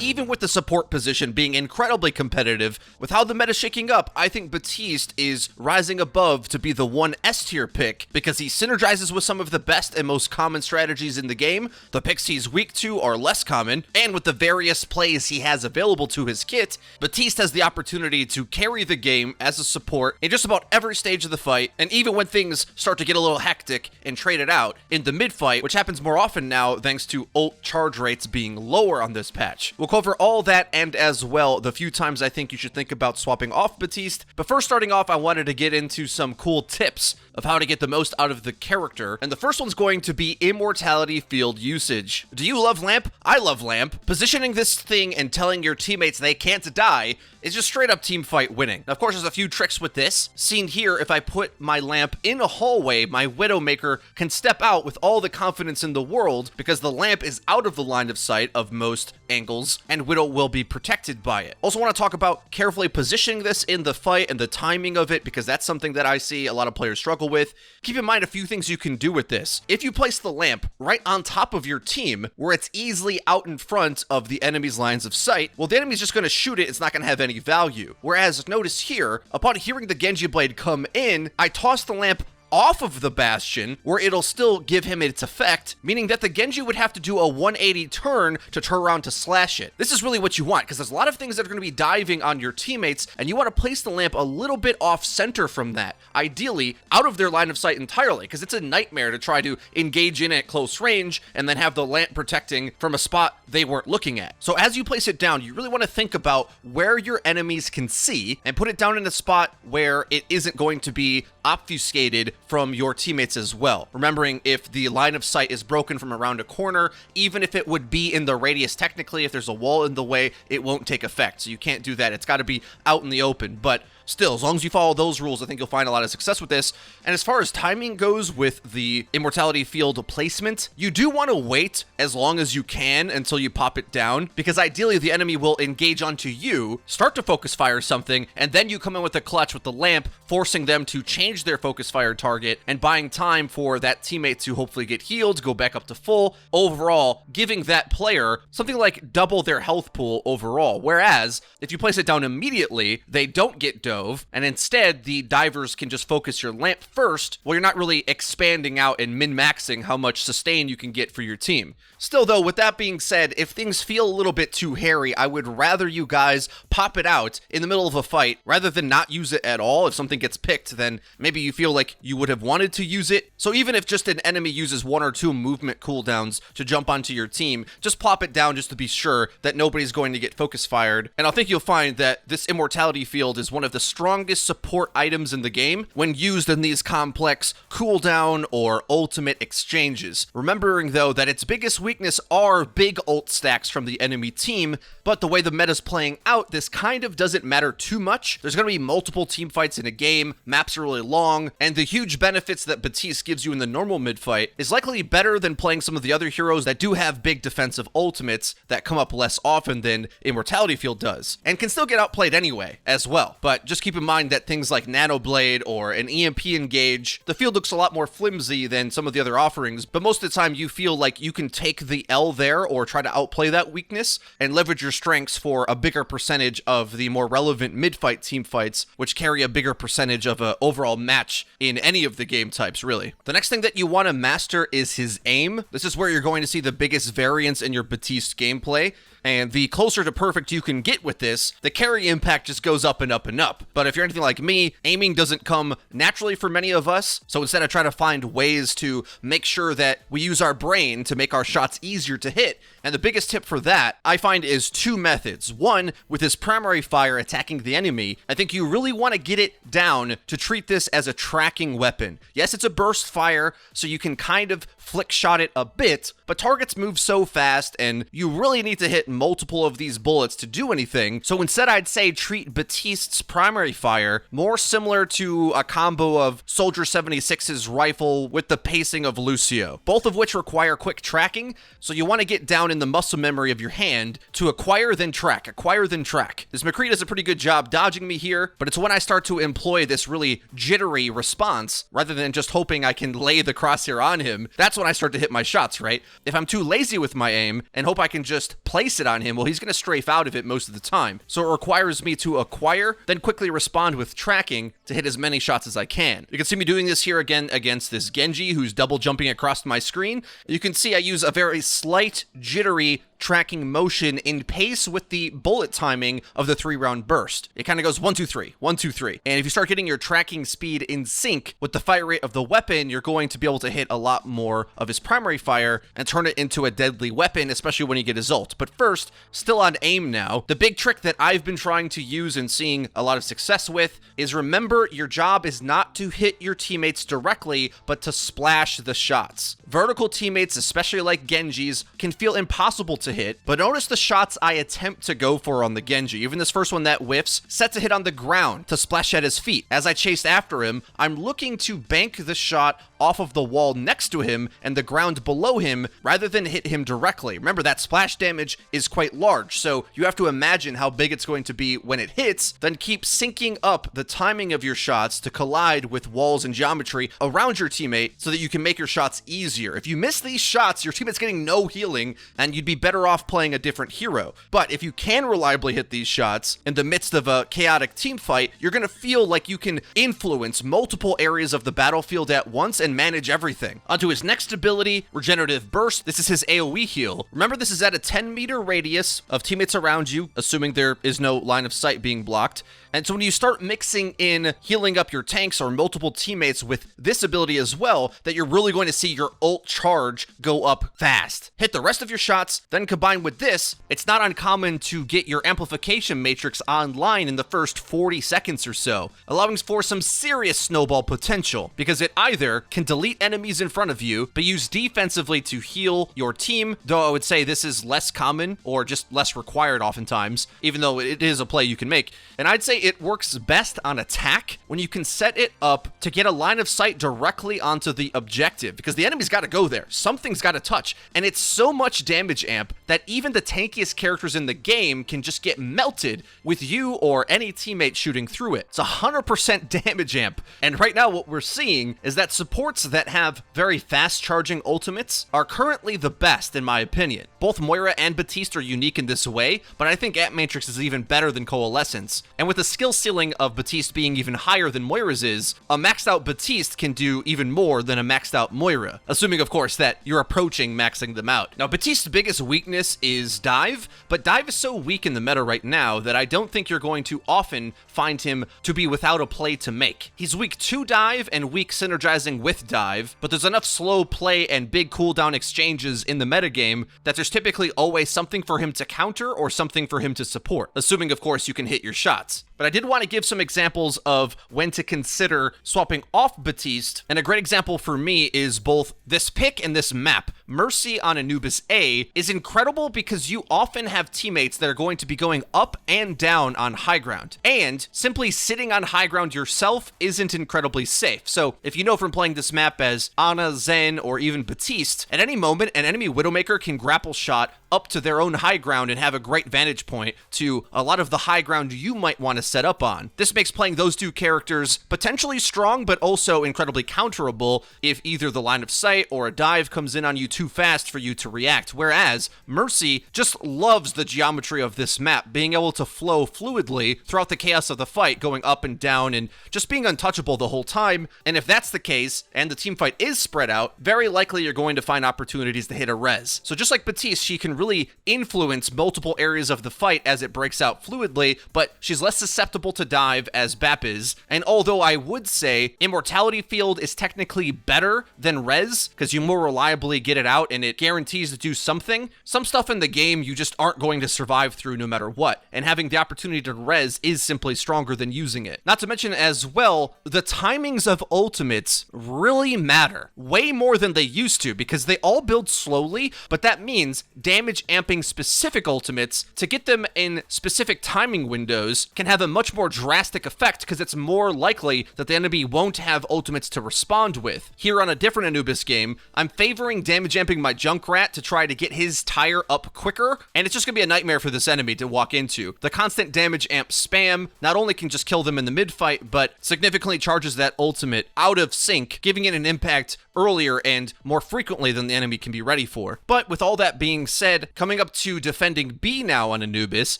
even with the support position being incredibly competitive, with how the meta's shaking up, I think Baptiste is rising above to be the one S-tier pick because he synergizes with some of the best and most common strategies in the game. The picks he's weak to are less common, and with the various plays he has available to his kit, Baptiste has the opportunity to carry the game as a support in just about every stage of the fight, and even when things start to get a little hectic and traded out in the mid-fight, which happens more often now thanks to ult charge rates being lower on this patch. We'll cover all that and as well the few times I think you should think about swapping off Baptiste, but first starting off I wanted to get into some cool tips of how to get the most out of the character, and the first one's going to be immortality field usage. Do you love Lamp? I love Lamp. Positioning this thing and telling your teammates they can't die is just straight up team fight winning. Now, of course, there's a few tricks with this. Seen here, if I put my lamp in a hallway, my Widowmaker can step out with all the confidence in the world because the lamp is out of the line of sight of most angles, and Widow will be protected by it. Also want to talk about carefully positioning this in the fight and the timing of it, because that's something that I see a lot of players struggle with. Keep in mind a few things you can do with this. If you place the lamp right on top of your team, where it's easily out in front of the enemy's lines of sight, well, the enemy's just going to shoot it, it's not going to have any value. Whereas, notice here, upon hearing the Genji Blade come in, I toss the lamp off of the Bastion, where it'll still give him its effect, meaning that the Genji would have to do a 180 turn to turn around to slash it. This is really what you want, because there's a lot of things that are going to be diving on your teammates, and you want to place the lamp a little bit off center from that, ideally out of their line of sight entirely, because it's a nightmare to try to engage in at close range and then have the lamp protecting from a spot they weren't looking at. So as you place it down, you really want to think about where your enemies can see and put it down in a spot where it isn't going to be obfuscated from your teammates as well. Remembering, if the line of sight is broken from around a corner, even if it would be in the radius technically, if there's a wall in the way, it won't take effect. So you can't do that. It's got to be out in the open. But still, as long as you follow those rules, I think you'll find a lot of success with this. And as far as timing goes with the immortality field placement, you do want to wait as long as you can until you pop it down, because ideally the enemy will engage onto you, start to focus fire something, and then you come in with a clutch with the lamp, forcing them to change their focus fire target and buying time for that teammate to hopefully get healed, go back up to full, overall giving that player something like double their health pool overall. Whereas if you place it down immediately, they don't get dove, and instead the divers can just focus your lamp first, well, you're not really expanding out and min-maxing how much sustain you can get for your team. Still though, with that being said, if things feel a little bit too hairy, I would rather you guys pop it out in the middle of a fight rather than not use it at all. If something gets picked, then maybe you feel like you would have wanted to use it. So even if just an enemy uses 1 or 2 movement cooldowns to jump onto your team, just plop it down just to be sure that nobody's going to get focus fired. And I think you'll find that this immortality field is one of the strongest support items in the game when used in these complex cooldown or ultimate exchanges. Remembering though that its biggest weakness are big ult stacks from the enemy team, but the way the meta's playing out, this kind of doesn't matter too much. There's going to be multiple team fights in a game, maps are really long, and the huge benefits that Baptiste gives you in the normal mid-fight is likely better than playing some of the other heroes that do have big defensive ultimates that come up less often than Immortality Field does, and can still get outplayed anyway as well. But just keep in mind that things like Nano Blade or an EMP engage, the field looks a lot more flimsy than some of the other offerings, but most of the time you feel like you can take the L there or try to outplay that weakness and leverage your strengths for a bigger percentage of the more relevant mid-fight team fights, which carry a bigger percentage of an overall match in any of the game types, really. The next thing that you want to master is his aim. This is where you're going to see the biggest variance in your Baptiste gameplay. And the closer to perfect you can get with this, the carry impact just goes up and up and up. But if you're anything like me, aiming doesn't come naturally for many of us. So instead I try to find ways to make sure that we use our brain to make our shots easier to hit. And the biggest tip for that, I find, is 2 methods. One, with his primary fire attacking the enemy, I think you really want to get it down to treat this as a tracking weapon. Yes, it's a burst fire, so you can kind of flick shot it a bit, but targets move so fast, and you really need to hit multiple of these bullets to do anything. So instead, I'd say treat Baptiste's primary fire more similar to a combo of Soldier 76's rifle with the pacing of Lucio, both of which require quick tracking, so you want to get down in the muscle memory of your hand to acquire then track, acquire then track. This McCree does a pretty good job dodging me here, but it's when I start to employ this really jittery response, rather than just hoping I can lay the crosshair on him, that's when I start to hit my shots, right? If I'm too lazy with my aim and hope I can just place it on him, well, he's going to strafe out of it most of the time. So it requires me to acquire, then quickly respond with tracking to hit as many shots as I can. You can see me doing this here again against this Genji who's double jumping across my screen. You can see I use a very slight, jittery tracking motion in pace with the bullet timing of the 3-round burst. It kind of goes 1, 2, 3, 1, 2, 3. And if you start getting your tracking speed in sync with the fire rate of the weapon, you're going to be able to hit a lot more of his primary fire and turn it into a deadly weapon, especially when you get his ult. But first, still on aim now, the big trick that I've been trying to use and seeing a lot of success with is remember your job is not to hit your teammates directly, but to splash the shots. Vertical teammates, especially like Genji's, can feel impossible to hit, but notice the shots I attempt to go for on the Genji. Even this first one that whiffs, set to hit on the ground to splash at his feet. As I chase after him, I'm looking to bank the shot off of the wall next to him and the ground below him rather than hit him directly. Remember, that splash damage is quite large, so you have to imagine how big it's going to be when it hits, then keep syncing up the timing of your shots to collide with walls and geometry around your teammate so that you can make your shots easier. If you miss these shots, your teammate's getting no healing and you'd be better off playing a different hero. But if you can reliably hit these shots in the midst of a chaotic team fight, you're going to feel like you can influence multiple areas of the battlefield at once and manage everything. Onto his next ability, Regenerative Burst. This is his AoE heal. Remember, this is at a 10-meter radius of teammates around you, assuming there is no line of sight being blocked. And so when you start mixing in healing up your tanks or multiple teammates with this ability as well, that you're really going to see your ult charge go up fast. Hit the rest of your shots, then combine with this, it's not uncommon to get your amplification matrix online in the first 40 seconds or so, allowing for some serious snowball potential, because it either can delete enemies in front of you, but use defensively to heal your team, though I would say this is less common or just less required oftentimes, even though it is a play you can make. And I'd say it works best on attack when you can set it up to get a line of sight directly onto the objective, because the enemy's got to go there. Something's got to touch, and it's so much damage amp that even the tankiest characters in the game can just get melted with you or any teammate shooting through it. It's 100% damage amp, and right now what we're seeing is that supports that have very fast charging ultimates are currently the best in my opinion. Both Moira and Baptiste are unique in this way, but I think Amp Matrix is even better than Coalescence. And with the skill ceiling of Baptiste being even higher than Moira's is, a maxed out Baptiste can do even more than a maxed out Moira, assuming of course that you're approaching maxing them out. Now Baptiste's biggest weakness is dive, but dive is so weak in the meta right now that I don't think you're going to often find him to be without a play to make. He's weak to dive and weak synergizing with dive, but there's enough slow play and big cooldown exchanges in the metagame that there's typically always something for him to counter or something for him to support, assuming of course you can hit your shots. But I did want to give some examples of when to consider swapping off Baptiste, and a great example for me is both this pick and this map. Mercy on Anubis A is incredible because you often have teammates that are going to be going up and down on high ground, and simply sitting on high ground yourself isn't incredibly safe. So if you know from playing this map as Ana, Zen, or even Baptiste, at any moment an enemy Widowmaker can grapple shot up to their own high ground and have a great vantage point to a lot of the high ground you might want to set up on. This makes playing those two characters potentially strong, but also incredibly counterable if either the line of sight or a dive comes in on you too fast for you to react, whereas Mercy just loves the geometry of this map, being able to flow fluidly throughout the chaos of the fight, going up and down and just being untouchable the whole time. And if that's the case, and the team fight is spread out, very likely you're going to find opportunities to hit a res. So just like Baptiste, she can really influence multiple areas of the fight as it breaks out fluidly, but she's less susceptible to dive as Bap is. And although I would say Immortality Field is technically better than res, because you more reliably get it out and it guarantees to do something, some stuff in the game you just aren't going to survive through no matter what, and having the opportunity to res is simply stronger than using it. Not to mention as well, the timings of ultimates really matter, way more than they used to, because they all build slowly, but that means damage amping specific ultimates to get them in specific timing windows can have a much more drastic effect, because it's more likely that the enemy won't have ultimates to respond with. Here on a different Anubis game, I'm favoring damage jamping my Junkrat to try to get his tire up quicker, and it's just gonna be a nightmare for this enemy to walk into. The constant damage amp spam not only can just kill them in the mid-fight, but significantly charges that ultimate out of sync, giving it an impact earlier and more frequently than the enemy can be ready for. But with all that being said, coming up to defending B now on Anubis,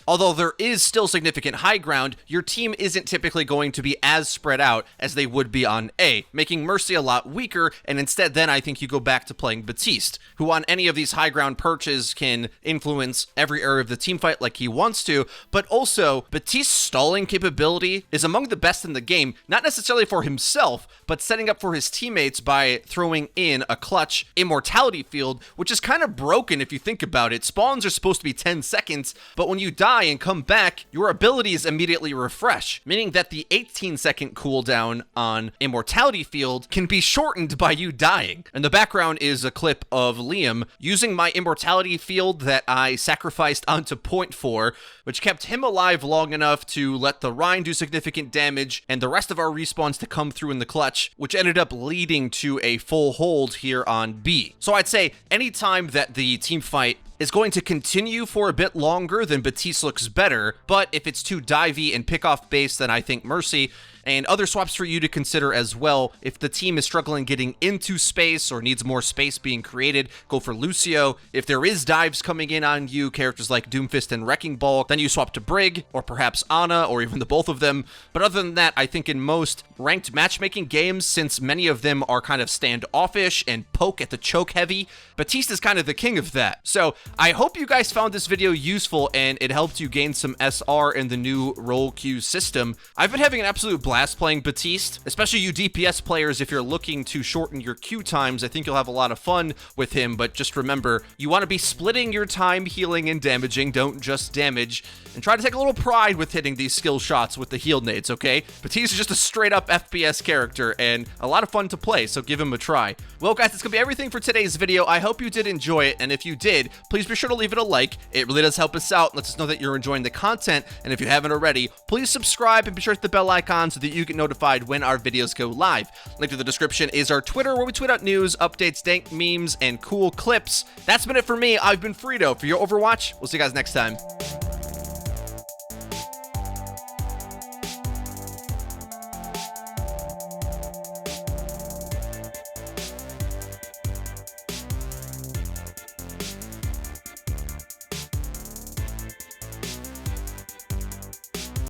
although there is still significant high ground, your team isn't typically going to be as spread out as they would be on A, making Mercy a lot weaker, and instead then I think you go back to playing Baptiste, who on any of these high ground perches can influence every area of the team fight like he wants to, but also Baptiste's stalling capability is among the best in the game, not necessarily for himself, but setting up for his teammates by throwing in a clutch immortality field, which is kind of broken if you think about it. Spawns are supposed to be 10 seconds, but when you die and come back, your abilities immediately refresh, meaning that the 18-second cooldown on immortality field can be shortened by you dying. And the background is a clip of Liam using my immortality field that I sacrificed onto point for, which kept him alive long enough to let the Rhine do significant damage and the rest of our respawns to come through in the clutch, which ended up leading to a full hold here on B. So I'd say anytime that the team fight is going to continue for a bit longer, then Baptiste looks better, but if it's too divey and pick off base, then I think Mercy. And other swaps for you to consider as well. If the team is struggling getting into space or needs more space being created, go for Lucio. If there is dives coming in on you, characters like Doomfist and Wrecking Ball, then you swap to Brig, or perhaps Ana, or even the both of them. But other than that, I think in most ranked matchmaking games, since many of them are kind of standoffish and poke at the choke heavy, Baptiste is kind of the king of that. So I hope you guys found this video useful and it helped you gain some SR in the new role queue system. I've been having an absolute blast playing Baptiste, especially you DPS players. If you're looking to shorten your queue times, I think you'll have a lot of fun with him, but just remember, you want to be splitting your time healing and damaging, don't just damage, and try to take a little pride with hitting these skill shots with the heal nades, okay? Baptiste is just a straight up FPS character and a lot of fun to play, so give him a try. Well guys, that's gonna be everything for today's video. I hope you did enjoy it, and if you did, please be sure to leave it a like. It really does help us out, lets us know that you're enjoying the content, and if you haven't already, please subscribe and be sure to hit the bell icon so that you get notified when our videos go live. Link to the description is our Twitter, where we tweet out news, updates, dank memes, and cool clips. That's been it for me. I've been FREEDO for your Overwatch. We'll see you guys next time.